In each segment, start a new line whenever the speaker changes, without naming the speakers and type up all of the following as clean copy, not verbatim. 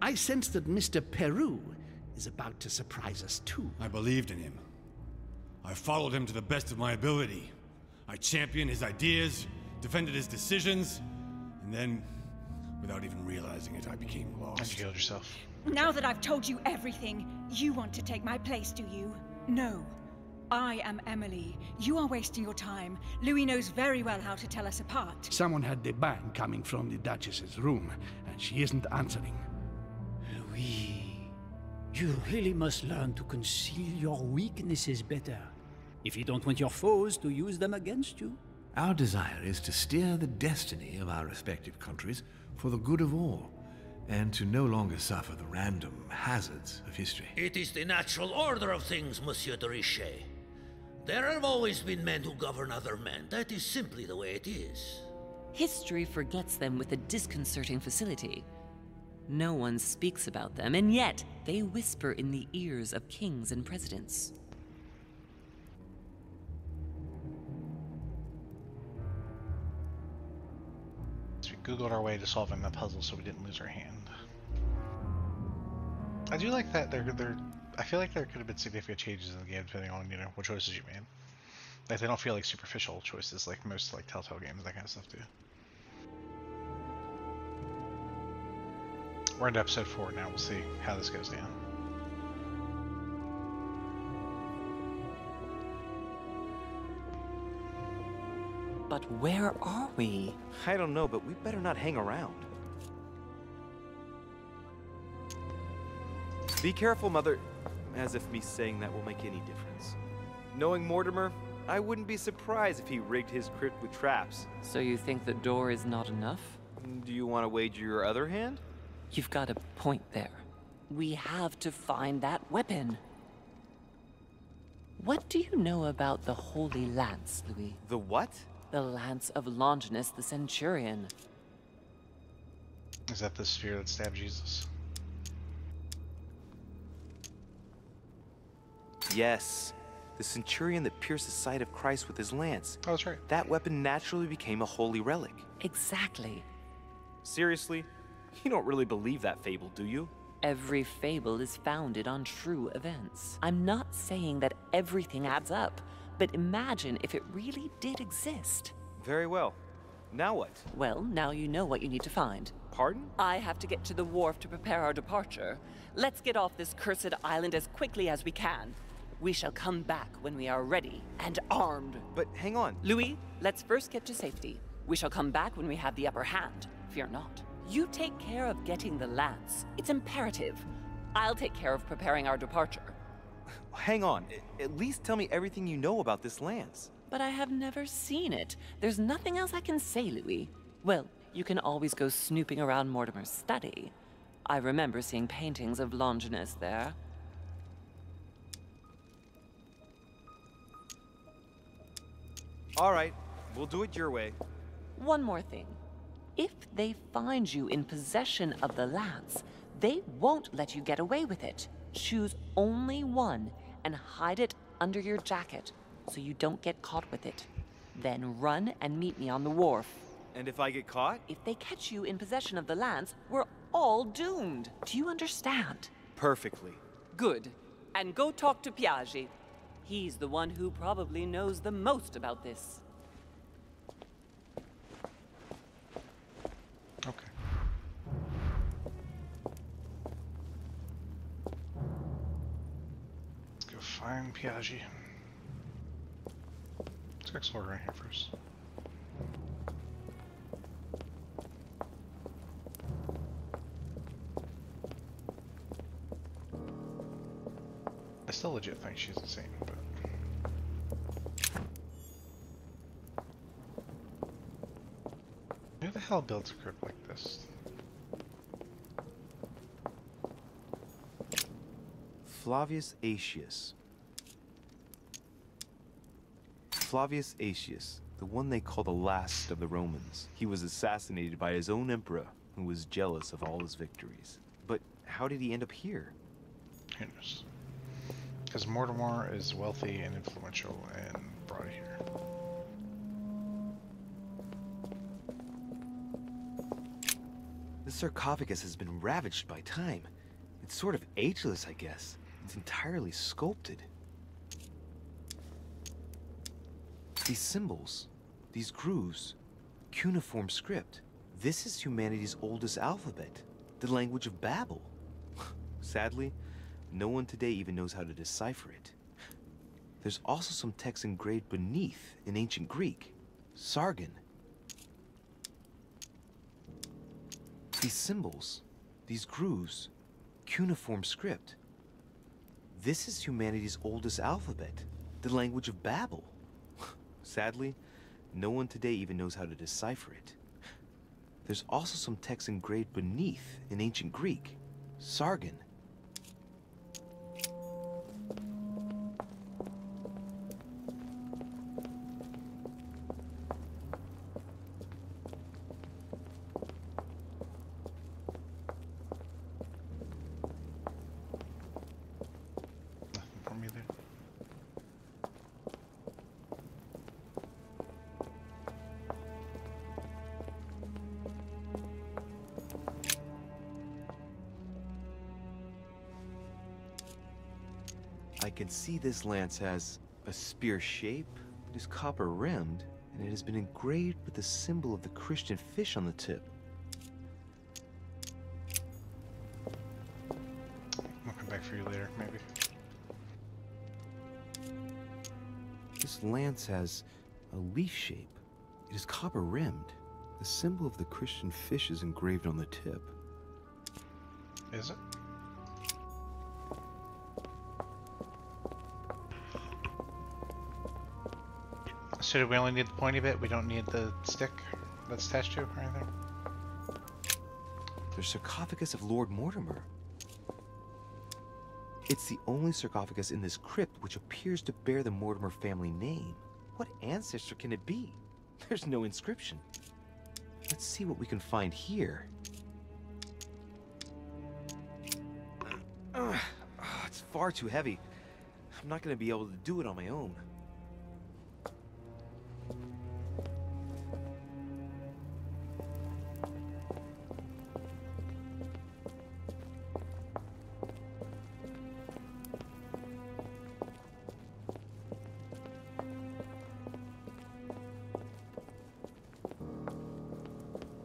I sense that Mr. Peru is about to surprise us too.
I believed in him. I followed him to the best of my ability. I championed his ideas, defended his decisions, and then, without even realizing it, I became lost.
And you killed yourself.
Now that I've told you everything, you want to take my place, do you? No. I am Emily. You are wasting your time. Louis knows very well how to tell us apart.
Someone had the bang coming from the Duchess's room, and she isn't answering.
Louis, you really must learn to conceal your weaknesses better, if you don't want your foes to use them against you.
Our desire is to steer the destiny of our respective countries for the good of all, and to no longer suffer the random hazards of history.
It is the natural order of things, Monsieur de Richet. There have always been men who govern other men. That is simply the way it is.
History forgets them with a disconcerting facility. No one speaks about them, and yet they whisper in the ears of kings and presidents.
So we Googled our way to solving the puzzle so we didn't lose our hand. I do like that I feel like there could have been significant changes in the game depending on, what choices you made. Like, they don't feel like superficial choices like most, like, Telltale games, that kind of stuff do. We're into episode 4 now, we'll see how this goes down.
But where are we?
I don't know, but we better not hang around. Be careful, Mother. As if me saying that will make any difference. Knowing Mortimer, I wouldn't be surprised if he rigged his crypt with traps.
So you think the door is not enough?
Do you want to wager your other hand?
You've got a point there. We have to find that weapon. What do you know about the Holy Lance, Louis?
The what?
The Lance of Longinus the Centurion.
Is that the spear that stabbed Jesus?
Yes. The centurion that pierced the side of Christ with his lance.
Oh, that's right.
That weapon naturally became a holy relic.
Exactly.
Seriously? You don't really believe that fable, do you?
Every fable is founded on true events. I'm not saying that everything adds up, but imagine if it really did exist.
Very well. Now what?
Well, now you know what you need to find.
Pardon?
I have to get to the wharf to prepare our departure. Let's get off this cursed island as quickly as we can. We shall come back when we are ready and armed.
But hang on.
Louis, let's first get to safety. We shall come back when we have the upper hand. Fear not. You take care of getting the lance. It's imperative. I'll take care of preparing our departure.
Hang on. At least tell me everything you know about this lance.
But I have never seen it. There's nothing else I can say, Louis. Well, you can always go snooping around Mortimer's study. I remember seeing paintings of Longinus there.
All right, we'll do it your way.
One more thing. If they find you in possession of the lance, they won't let you get away with it. Choose only one and hide it under your jacket so you don't get caught with it. Then run and meet me on the wharf.
And if I get caught?
If they catch you in possession of the lance, we're all doomed. Do you understand?
Perfectly.
Good. And go talk to Piaggi. He's the one who probably knows the most about this.
Okay. Let's go find Piaggi. Let's go explore around here first. I still legit think she's insane, but... Who the hell builds a crypt like this?
Flavius Aetius. Flavius Aetius, the one they call the last of the Romans. He was assassinated by his own emperor, who was jealous of all his victories. But how did he end up here?
Who knows? Because Mortimer is wealthy and influential and brought it here.
The sarcophagus has been ravaged by time. It's sort of ageless, I guess. It's entirely sculpted. These symbols, these grooves, cuneiform script. This is humanity's oldest alphabet, the language of Babel. Sadly, no one today even knows how to decipher it. There's also some text engraved beneath in ancient Greek, Sargon. These symbols, these grooves, cuneiform script. This is humanity's oldest alphabet, the language of Babel. Sadly, no one today even knows how to decipher it. There's also some text engraved beneath in ancient Greek, Sargon.
Nothing for me there.
I can see this lance has a spear shape, it is copper rimmed, and it has been engraved with the symbol of the Christian fish on the tip.
I'll come back for you later, maybe.
This lance has a leaf shape. It is copper rimmed. The symbol of the Christian fish is engraved on the tip.
Is it? So do we only need the pointy bit? We don't need the stick that's attached to or anything?
The sarcophagus of Lord Mortimer. It's the only sarcophagus in this crypt which appears to bear the Mortimer family name. What ancestor can it be? There's no inscription. Let's see what we can find here. It's far too heavy. I'm not going to be able to do it on my own.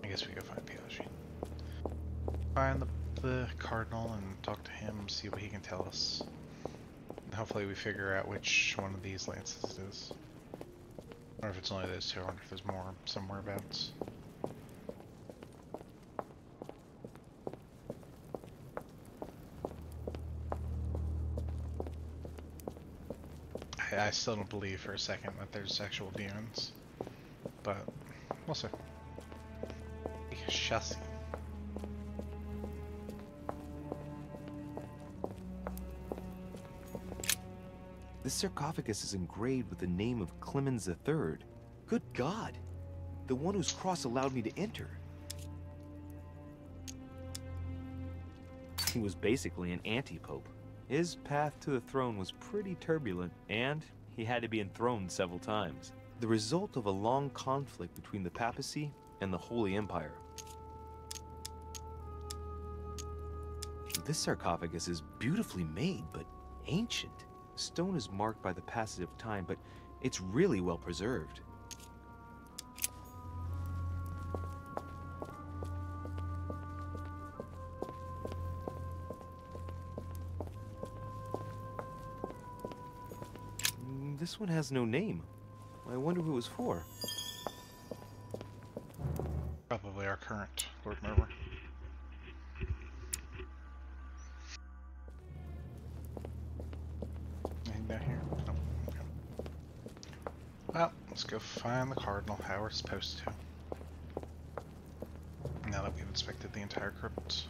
I guess we go find Piaget. Find the cardinal and talk to him, see what he can tell us. And hopefully we figure out which one of these lances it is. I wonder if it's only those two, I wonder if there's more somewhere abouts. I still don't believe for a second that there's actual demons, but we'll see. Chassis.
This sarcophagus is engraved with the name of Clemens III. Good God! The one whose cross allowed me to enter. He was basically an anti-pope. His path to the throne was pretty turbulent, and he had to be enthroned several times. The result of a long conflict between the papacy and the Holy Empire. This sarcophagus is beautifully made, but ancient. The stone is marked by the passage of time, but it's really well preserved. This one has no name. I wonder who it was for.
Probably our current Lord Mortimer. Anything down here? No. Okay. Well, let's go find the cardinal how we're supposed to. Now that we've inspected the entire crypt.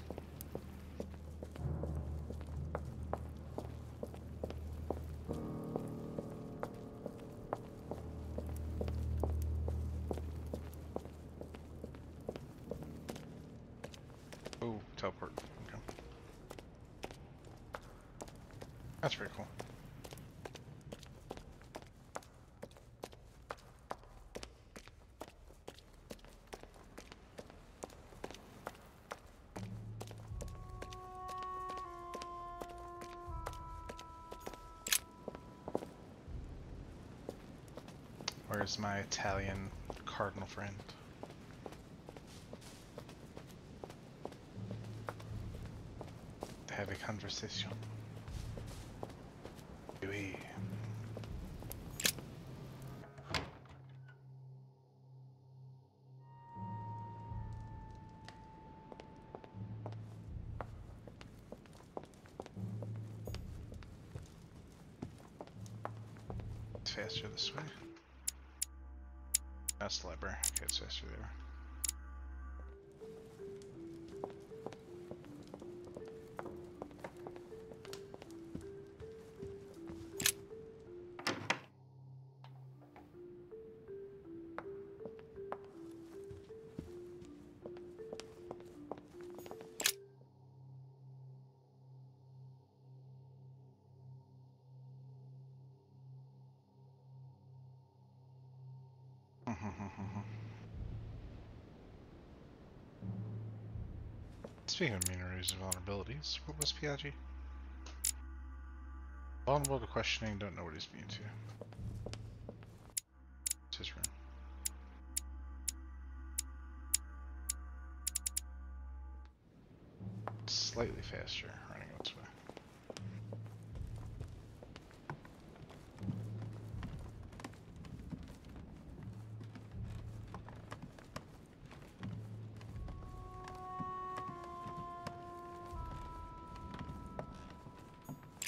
Oh, teleport. Okay. That's pretty cool. Where's my Italian cardinal friend? To have a conversation. Oui. It's faster this way. That's the library. Okay, it's faster there. Speaking of minorities and vulnerabilities, what was Piaggi? Vulnerable to questioning, don't know what he's being to. It's his room. Slightly faster, running this way.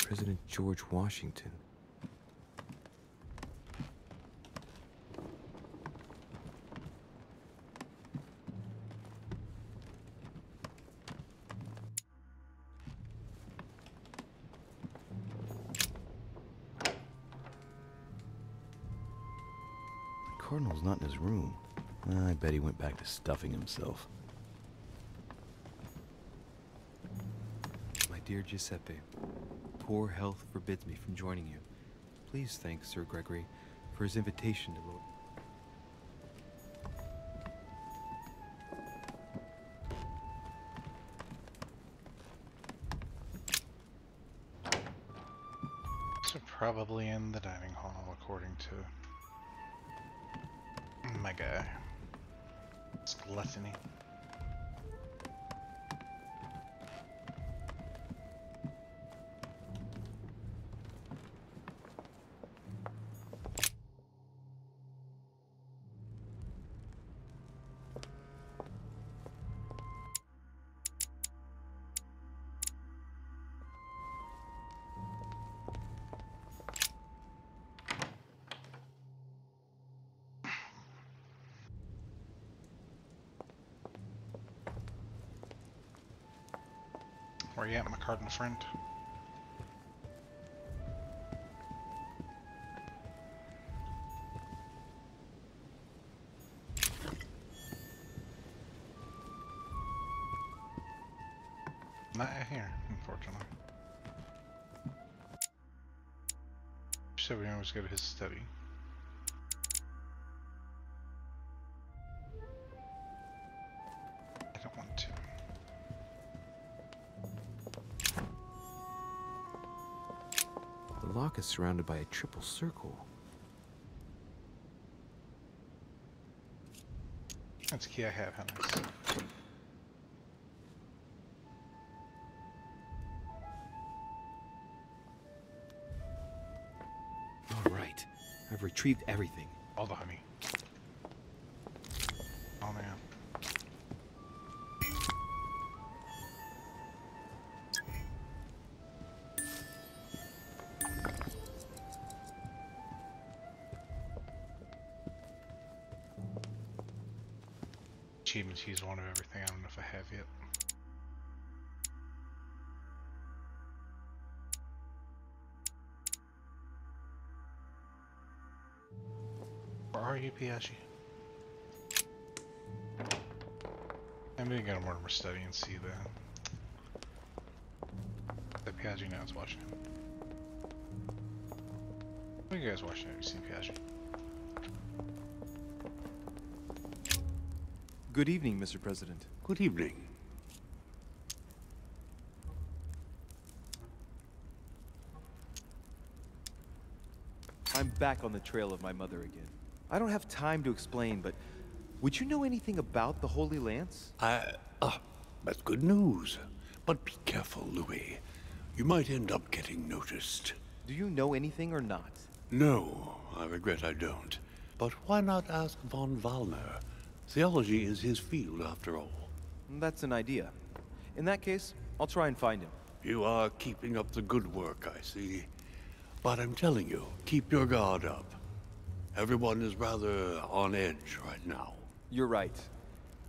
President George Washington. The Cardinal's not in his room. I bet he went back to stuffing himself. My dear Giuseppe, poor health forbids me from joining you. Please thank Sir Gregory for his invitation to Lord.
So probably in the dining hall, according to my guy. It's gluttony. Where you at, my cardinal friend? Not here, unfortunately. So we always go to his study. I don't want to.
The lock is surrounded by a triple circle.
That's a key I have, Henry.
All right, I've retrieved everything.
All the honey. Oh man. Achievements, he's one of everything. I don't know if I have yet. Where are you, Piaggi? Maybe we can go to Mortimer's study and see the Piaggi now is watching him. What are you guys watching? Have you seen Piaggi?
Good evening, Mr. President.
Good evening.
I'm back on the trail of my mother again. I don't have time to explain, but would you know anything about the Holy Lance?
That's good news. But be careful, Louis. You might end up getting noticed.
Do you know anything or not?
No, I regret I don't. But why not ask von Wallner? Theology is his field, after all.
That's an idea. In that case, I'll try and find him.
You are keeping up the good work, I see. But I'm telling you, keep your guard up. Everyone is rather on edge right now.
You're right.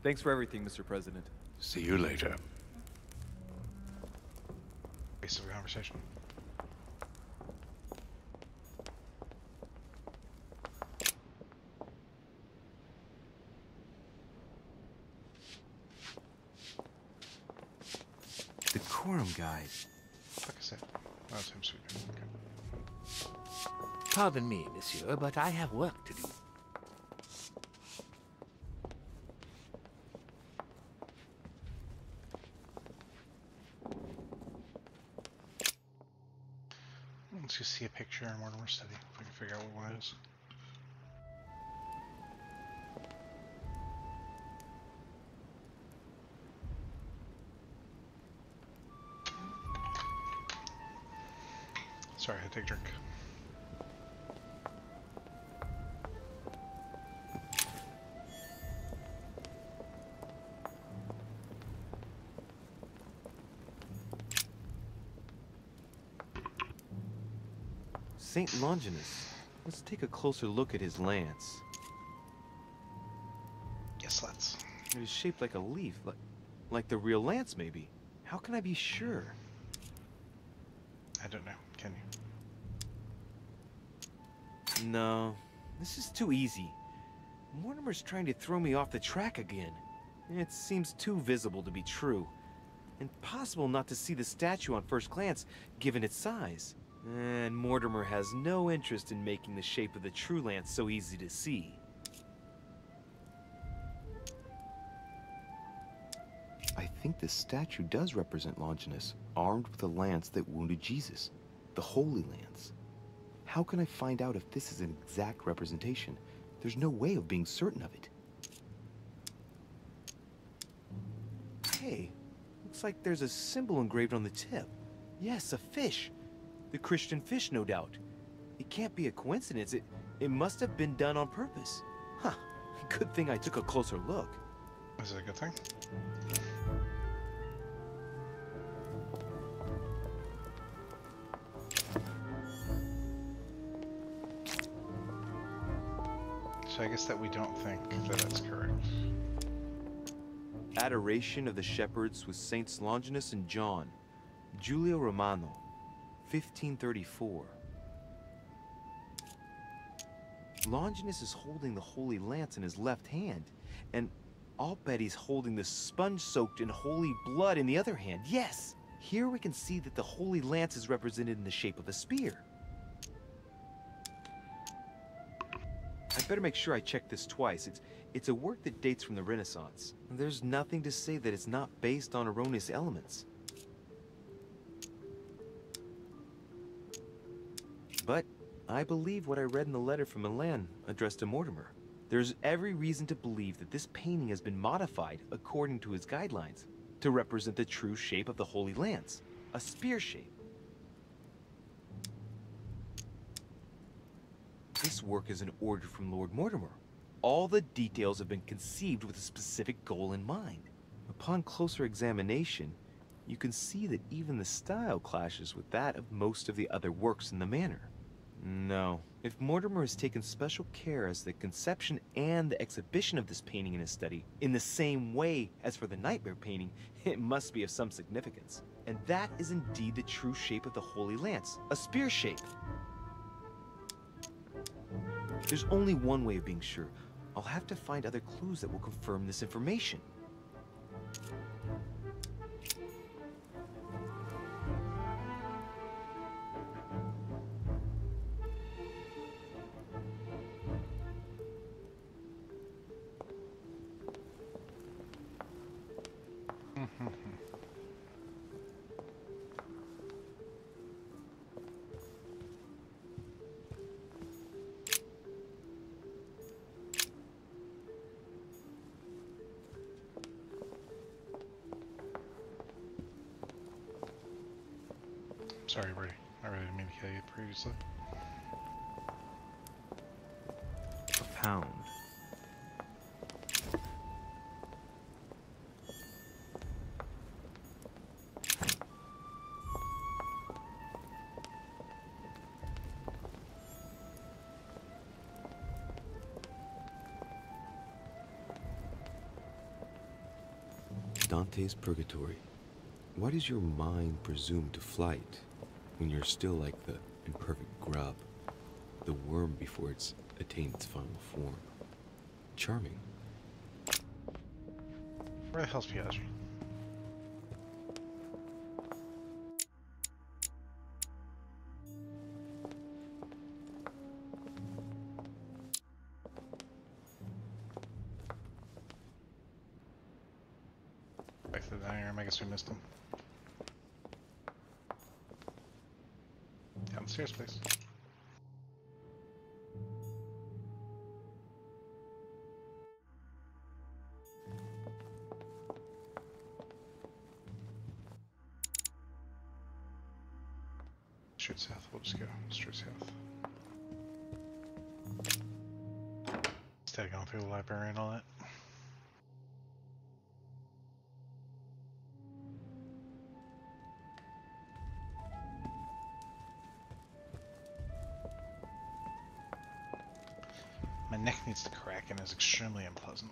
Thanks for everything, Mr. President.
See you later.
Waste of a conversation.
The Quorum Guide.
Fuck is that? Oh, it's him speaking. Okay.
Pardon me, monsieur, but I have work to do.
Let's just see a picture in Mortimer Study if I can figure out what one is. Sorry, I had to take a drink.
Saint Longinus. Let's take a closer look at his lance.
Yes, let's.
It is shaped like a leaf, like the real lance, maybe. How can I be sure?
I don't know. Can you?
No, this is too easy. Mortimer's trying to throw me off the track again. It seems too visible to be true. Impossible not to see the statue on first glance, given its size. And Mortimer has no interest in making the shape of the true lance so easy to see. I think this statue does represent Longinus, armed with a lance that wounded Jesus, the Holy Lance. How can I find out if this is an exact representation? There's no way of being certain of it. Hey, looks like there's a symbol engraved on the tip. Yes, a fish. The Christian fish, no doubt. It can't be a coincidence. It must have been done on purpose. Huh. Good thing I took a closer look.
Is it a good thing? So I guess that we don't think that that's correct.
Adoration of the Shepherds with Saints Longinus and John. Giulio Romano. 1534. Longinus is holding the Holy Lance in his left hand, and I'll bet he's holding the sponge soaked in holy blood in the other hand. Yes! Here we can see that the Holy Lance is represented in the shape of a spear. I'd better make sure I check this twice. It's a work that dates from the Renaissance. There's nothing to say that it's not based on erroneous elements. But I believe what I read in the letter from Milan addressed to Mortimer. There's every reason to believe that this painting has been modified according to his guidelines to represent the true shape of the Holy Lance, a spear shape. This work is an order from Lord Mortimer. All the details have been conceived with a specific goal in mind. Upon closer examination, you can see that even the style clashes with that of most of the other works in the manor. No, if Mortimer has taken special care as the conception and the exhibition of this painting in his study, in the same way as for the Nightmare painting, it must be of some significance. And that is indeed the true shape of the Holy Lance, a spear shape. There's only one way of being sure. I'll have to find other clues that will confirm this information.
Sorry, Brady. I really didn't mean to kill you previously.
A pound.
Dante's Purgatory. Why does your mind presume to flight when you're still like the imperfect grub, the worm before it's attained its final form? Charming.
Where the hell's Piaggi? Back to the dining room. I guess we missed him. Downstairs, please. Straight south. We'll just go straight south. Instead of going through the library and all that. My neck needs to crack and is extremely unpleasant.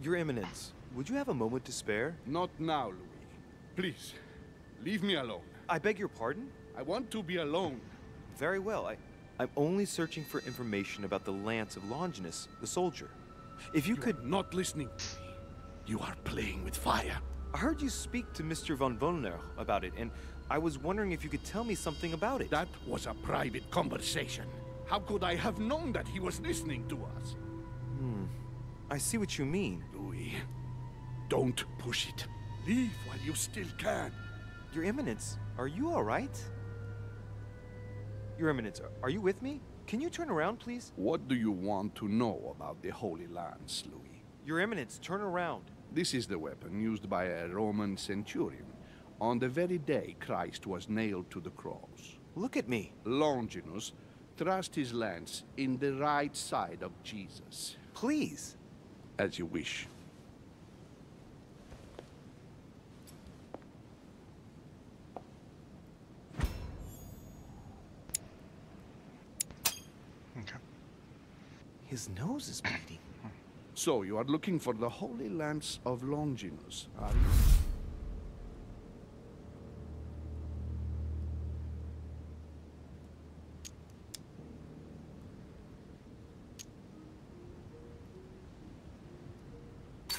Your Eminence, would you have a moment to spare?
Not now, Louis. Please, leave me alone.
I beg your pardon?
I want to be alone.
Very well. I'm only searching for information about the Lance of Longinus, the soldier. If you could...
are not listening to me. You are playing with fire.
I heard you speak to Mr. von Wollner about it, and I was wondering if you could tell me something about it.
That was a private conversation. How could I have known that he was listening to us?
I see what you mean.
Louis, don't push it. Leave while you still can.
Your Eminence, are you all right? Your Eminence, are you with me? Can you turn around, please?
What do you want to know about the Holy Lance, Louis?
Your Eminence, turn around.
This is the weapon used by a Roman centurion on the very day Christ was nailed to the cross.
Look at me.
Longinus thrust his lance in the right side of Jesus.
Please.
As you wish.
Okay.
His nose is bleeding.
So you are looking for the Holy Lance of Longinus, are you?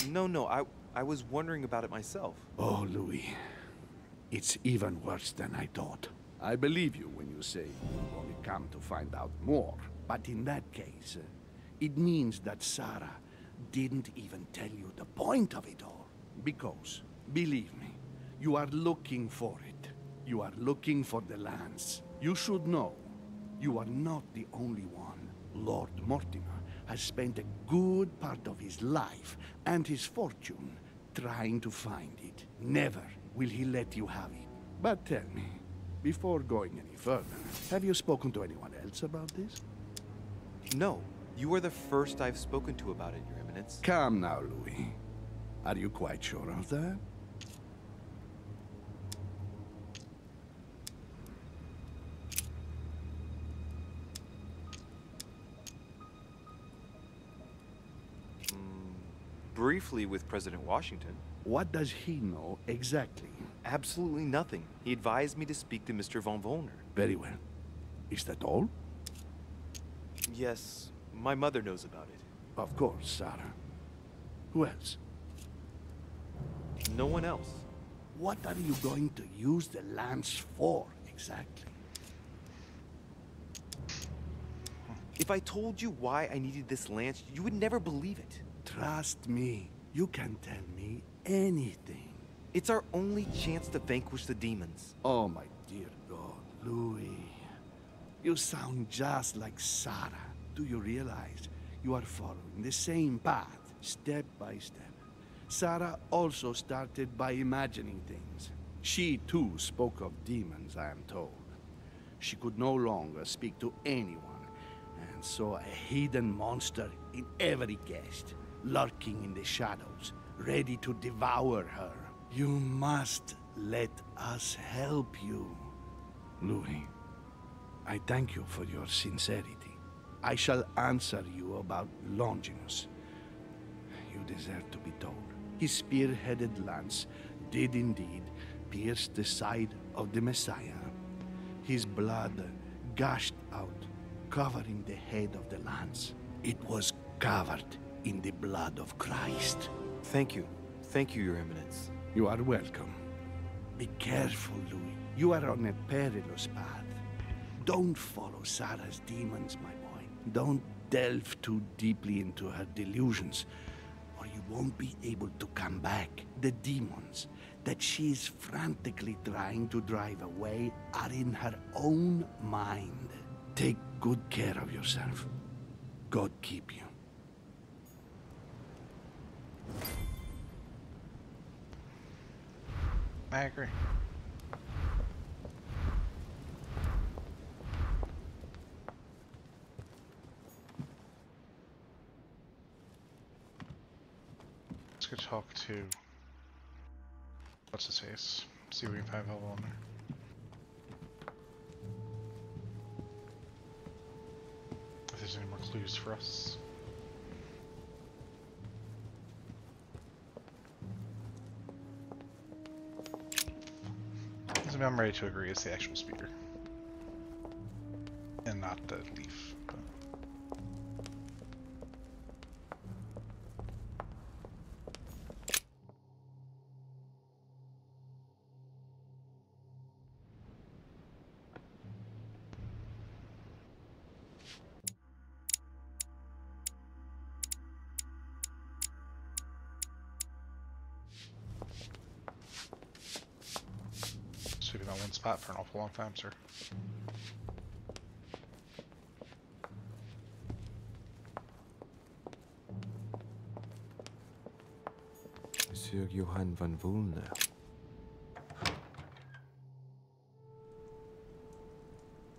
No, I was wondering about it myself.
Oh, Louis. It's even worse than I thought. I believe you when you say you've only come to find out more. But in that case, it means that Sarah didn't even tell you the point of it all. Because, believe me, you are looking for it. You are looking for the lance. You should know, you are not the only one. Lord Mortimer has spent a good part of his life and his fortune trying to find it. Never will he let you have it. But tell me, before going any further, have you spoken to anyone else about this?
No, you are the first I've spoken to about it, Your Eminence.
Come now, Louis. Are you quite sure of that?
Briefly with President Washington.
What does he know exactly?
Absolutely nothing. He advised me to speak to Mr. von Wollner.
Very well. Is that all?
Yes, my mother knows about it.
Of course, Sarah. Who else?
No one else.
What are you going to use the lance for, exactly?
If I told you why I needed this lance, you would never believe it.
Trust me, you can tell me anything.
It's our only chance to vanquish the demons.
Oh, my dear God, Louis. You sound just like Sarah. Do you realize you are following the same path, step by step? Sarah also started by imagining things. She too spoke of demons, I am told. She could no longer speak to anyone, and saw a hidden monster in every guest, lurking in the shadows, ready to devour her. You must let us help you. Louis, I thank you for your sincerity. I shall answer you about Longinus. You deserve to be told. His spear-headed lance did indeed pierce the side of the Messiah. His blood gushed out, covering the head of the lance. It was covered in the blood of Christ.
Thank you. Thank you, Your Eminence.
You are welcome. Be careful, Louis. You are on a perilous path. Don't follow Sarah's demons, my boy. Don't delve too deeply into her delusions, or you won't be able to come back. The demons that she is frantically trying to drive away are in her own mind. Take good care of yourself. God keep you.
I agree. Let's go talk to what's his face. See if we can find Velvon there. If there's any more clues for us. I'm ready to agree it's the actual spear. And not the leaf. But... Sweeping that one spot for an awful long time, sir.
Monsieur Johann von Wollner.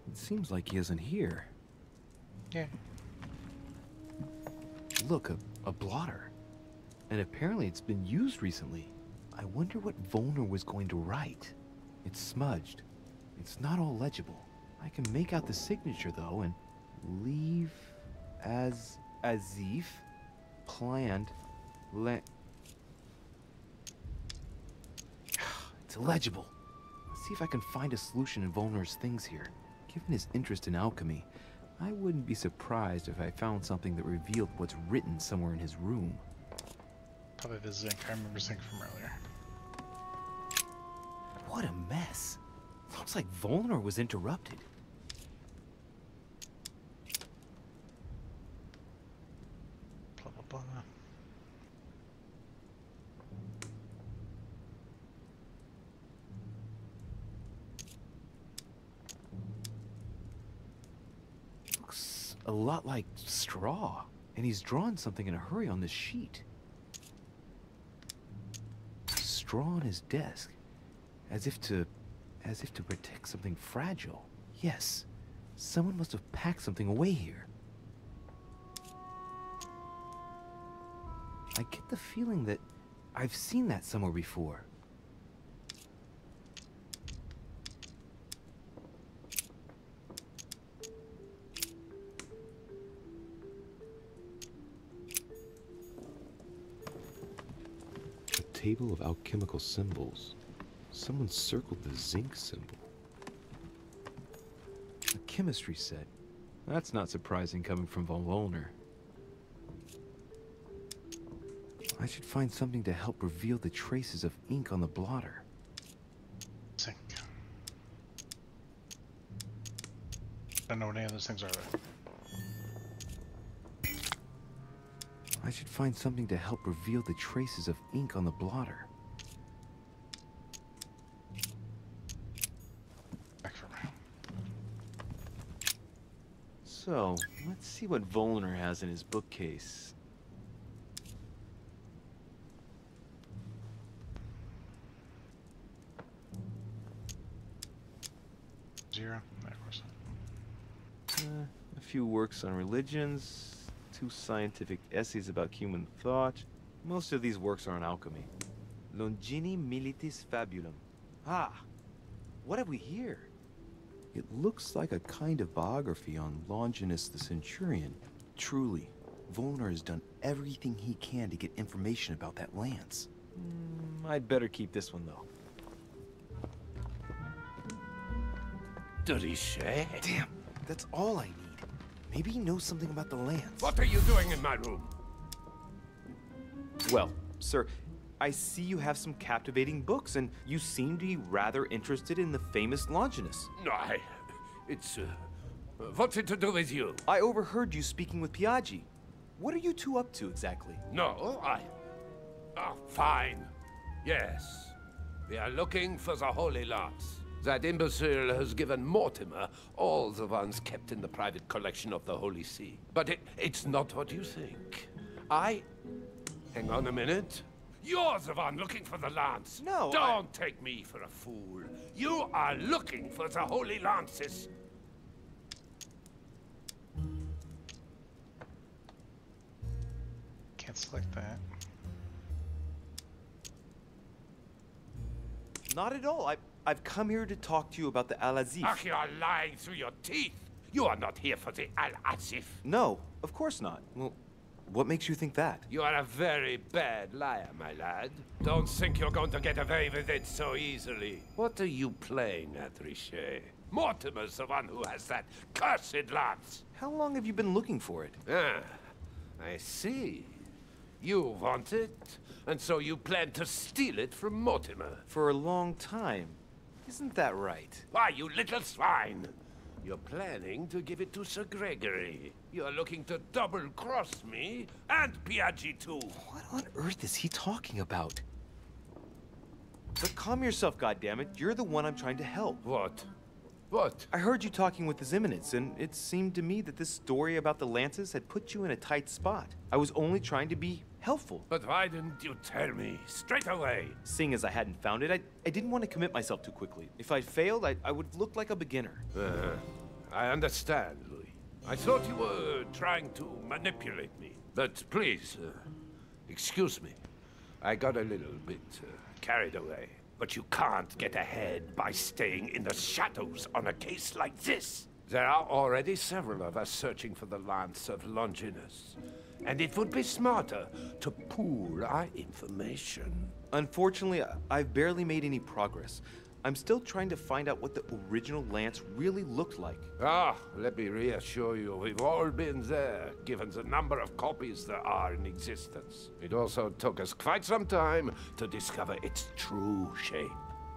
It seems like he isn't here.
Yeah.
Look, a blotter. And apparently it's been used recently. I wonder what Wollner was going to write. It's smudged. It's not all legible. I can make out the signature though, and leave as if planned It's illegible. Let's see if I can find a solution in Wollner's things here. Given his interest in alchemy, I wouldn't be surprised if I found something that revealed what's written somewhere in his room.
Probably the zinc. I remember zinc from earlier.
What a mess. Looks like Wollner was interrupted.
Blah, blah, blah.
Looks a lot like straw. And he's drawn something in a hurry on this sheet. Straw on his desk. As if to protect something fragile. Yes, someone must have packed something away here. I get the feeling that I've seen that somewhere before.
table of alchemical symbols. Someone circled the zinc symbol.
A chemistry set. That's not surprising coming from von Wollner. I should find something to help reveal the traces of ink on the blotter.
Zinc. I don't know what any of those things are there.
I should find something to help reveal the traces of ink on the blotter.
Back for me.
So, let's see what Wollner has in his bookcase.
Zero? No, of course not.
A few works on religions, 2 scientific essays about human thought. Most of these works are on alchemy. Longini Militis Fabulum. Ah! What have we here? It looks like a kind of biography on Longinus the Centurion. Truly, Wollner has done everything he can to get information about that lance. I'd better keep this one, though.
De Richet?
Damn, that's all I need. Maybe he knows something about the lance.
What are you doing in my room?
Well, sir, I see you have some captivating books, and you seem to be rather interested in the famous Longinus.
No, it's, what's it to do with you?
I overheard you speaking with Piaggi. What are you two up to, exactly?
No, Oh, fine. Yes. We are looking for the Holy Lance. That imbecile has given Mortimer all the ones kept in the private collection of the Holy See. But it's not what you think. Hang on a minute. You're the one looking for the lance.
No,
Don't take me for a fool. You are looking for the Holy Lances.
Can't select that.
Not at all. I've come here to talk to you about the Al-Azif.
Ach, you are lying through your teeth. You are not here for the Al-Azif.
No, of course not. Well, what makes you think that?
You are a very bad liar, my lad. Don't think you're going to get away with it so easily. What are you playing at, Richet? Mortimer's the one who has that cursed lance.
How long have you been looking for it?
Ah, I see. You want it, and so you plan to steal it from Mortimer.
For a long time. Isn't that right?
Why, you little swine! You're planning to give it to Sir Gregory. You're looking to double-cross me, and Piaggi too.
What on earth is he talking about? But calm yourself, goddammit. You're the one I'm trying to help.
What? What?
I heard you talking with His Eminence, and it seemed to me that this story about the lances had put you in a tight spot. I was only trying to be helpful.
But why didn't you tell me straight away?
Seeing as I hadn't found it, I didn't want to commit myself too quickly. If I failed, I would look like a beginner.
I understand, Louis. I thought you were trying to manipulate me. But please, excuse me. I got a little bit carried away. But you can't get ahead by staying in the shadows on a case like this. There are already several of us searching for the lance of Longinus. And it would be smarter to pool our information.
Unfortunately, I've barely made any progress. I'm still trying to find out what the original lance really looked like.
Let me reassure you, we've all been there, given the number of copies there are in existence. It also took us quite some time to discover its true shape.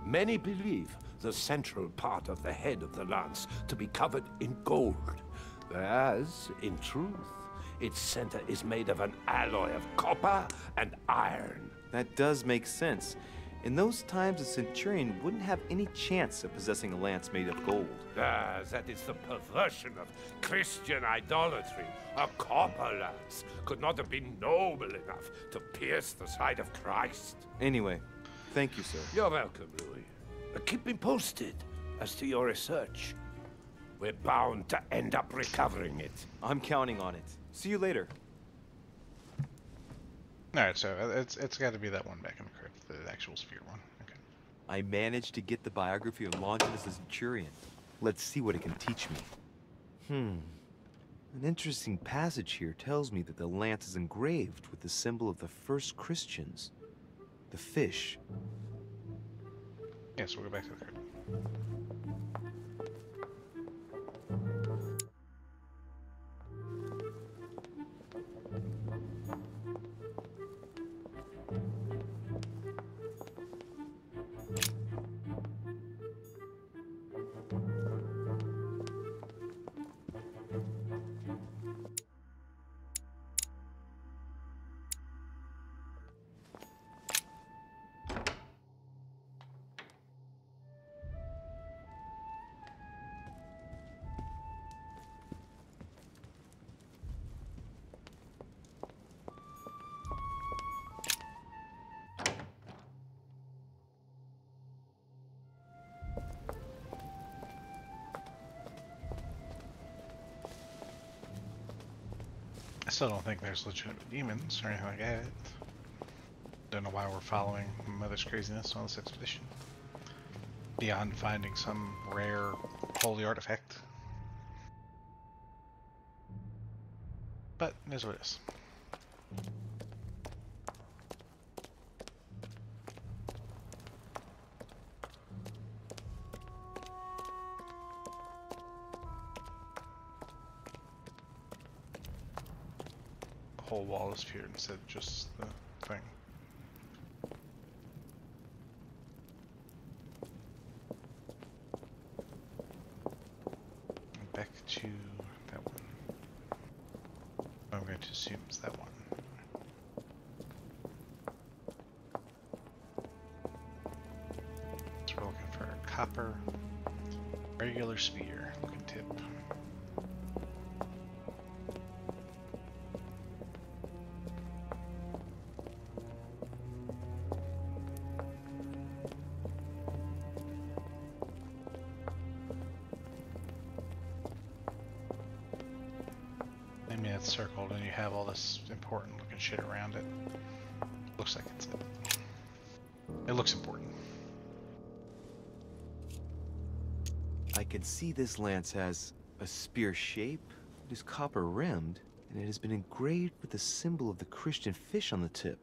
Many believe the central part of the head of the lance to be covered in gold, whereas, in truth, its center is made of an alloy of copper and iron.
That does make sense. In those times, a centurion wouldn't have any chance of possessing a lance made of gold.
That is the perversion of Christian idolatry. A copper lance could not have been noble enough to pierce the side of Christ.
Anyway, thank you, sir.
You're welcome, Louis. Keep me posted as to your research. We're bound to end up recovering it.
I'm counting on it. See you later.
Alright, so it's got to be that one back in the crypt, the actual sphere one. Okay.
I managed to get the biography of Longinus the Centurion. Let's see what it can teach me. An interesting passage here tells me that the lance is engraved with the symbol of the first Christians. The fish.
Yes, we'll go back to the card. I still don't think there's legitimate demons or anything like that. Don't know why we're following Mother's craziness on this expedition. Beyond finding some rare holy artifact. But it is what it is. The whole wall is pure instead of just the thing. Back to that one. I'm going to assume it's that one. So we're looking for a copper, regular spear looking tip. Circled and you have all this important looking shit around it. Looks like it's it. It looks important.
I can see this lance has a spear shape. It is copper rimmed, and it has been engraved with the symbol of the Christian fish on the tip.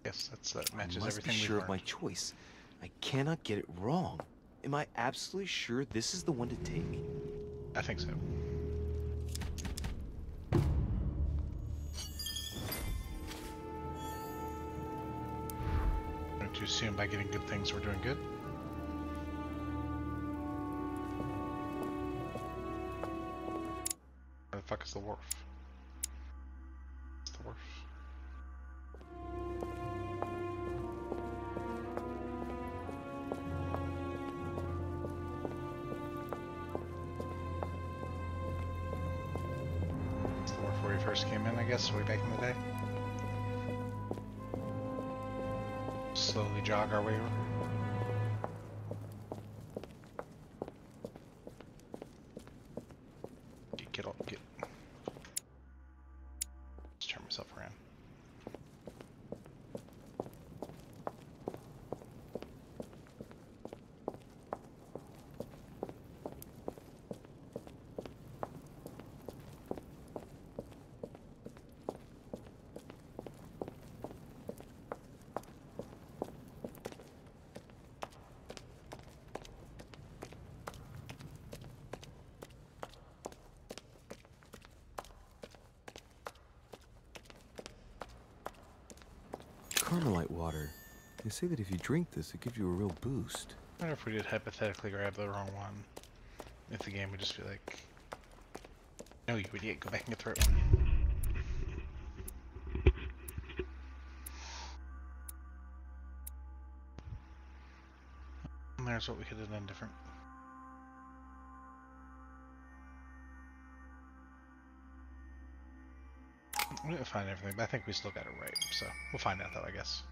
Yes, that matches
I must
everything
be
we've
sure of
learned.
my choice. I cannot get it wrong. Am I absolutely sure this is the one to take?
I think so. To assume by getting good things we're doing good. Where the fuck is the wharf? It's the wharf. It's the wharf where we first came in, I guess, way back in the day. Slowly jog our way over. Get. Let's turn myself around.
Carmelite water. They say that if you drink this, it gives you a real boost.
I wonder if we did hypothetically grab the wrong one. If the game would just be like, no, you idiot, go back and get the right one. And there's what we could have done different. We didn't find everything, but I think we still got it right, so we'll find out though, I guess.